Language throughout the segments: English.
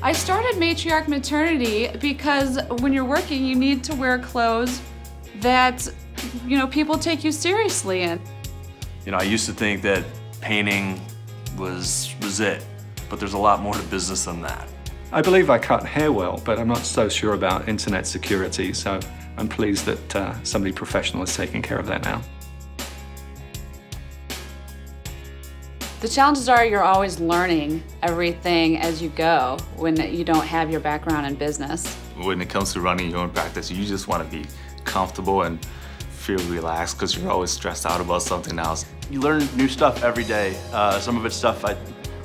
I started Matriarch Maternity because when you're working, you need to wear clothes that, people take you seriously in. I used to think that painting was it, but there's a lot more to business than that. I believe I cut hair well, but I'm not so sure about internet security, so I'm pleased that somebody professional is taking care of that now. The challenges are you're always learning everything as you go when you don't have your background in business. When it comes to running your own practice, you just want to be comfortable and feel relaxed because you're always stressed out about something else. You learn new stuff every day. Some of it's stuff I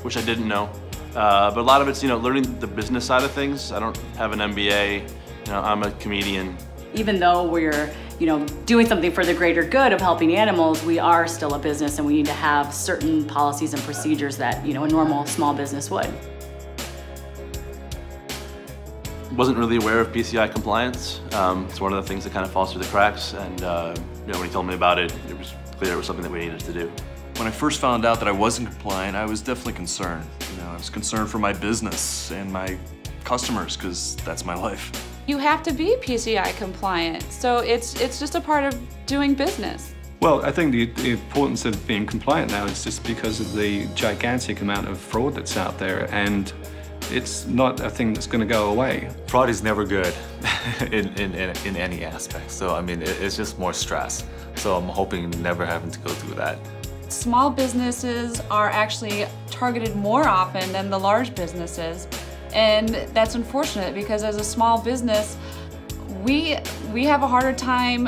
wish I didn't know. But a lot of it's, learning the business side of things. I don't have an MBA. I'm a comedian. Even though we're, doing something for the greater good of helping animals, we are still a business and we need to have certain policies and procedures that, a normal small business would. Wasn't really aware of PCI compliance. It's one of the things that kind of falls through the cracks. And when he told me about it, it was clear it was something that we needed to do. When I first found out that I wasn't compliant, I was definitely concerned. I was concerned for my business and my customers, because that's my life. You have to be PCI compliant, so it's just a part of doing business. Well, I think the importance of being compliant now is just because of the gigantic amount of fraud that's out there, and it's not a thing that's going to go away. Fraud is never good in any aspect, so it's just more stress. So I'm hoping never having to go through that. Small businesses are actually targeted more often than the large businesses. And that's unfortunate because as a small business, we have a harder time,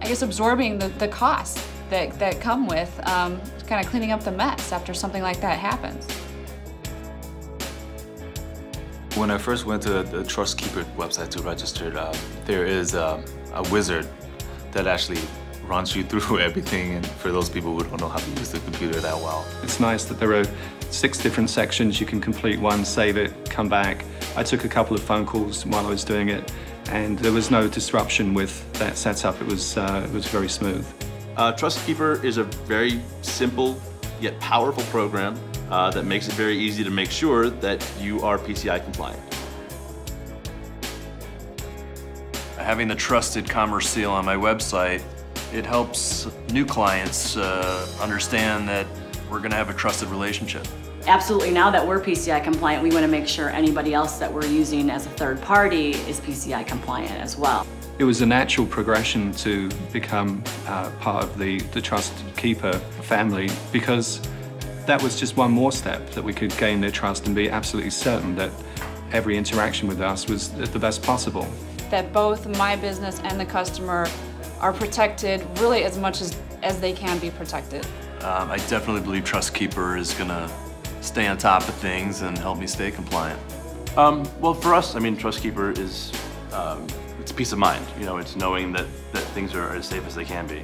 absorbing the costs that come with kind of cleaning up the mess after something like that happens. When I first went to the TrustKeeper website to register, there is a wizard that actually runs you through everything, and for those people who don't know how to use the computer that well. It's nice that there are 6 different sections. You can complete one, save it, come back. I took a couple of phone calls while I was doing it, and there was no disruption with that setup. It was very smooth. TrustKeeper is a very simple yet powerful program that makes it very easy to make sure that you are PCI compliant. Having the Trusted Commerce seal on my website, it helps new clients understand that we're going to have a trusted relationship. Absolutely, now that we're PCI compliant, we want to make sure anybody else that we're using as a third party is PCI compliant as well. It was a natural progression to become part of the TrustKeeper family, because that was just one more step that we could gain their trust and be absolutely certain that every interaction with us was the best possible. That both my business and the customer are protected really as much as they can be protected. I definitely believe TrustKeeper is going to stay on top of things and help me stay compliant. Well, for us, TrustKeeper is it's peace of mind. It's knowing that things are as safe as they can be.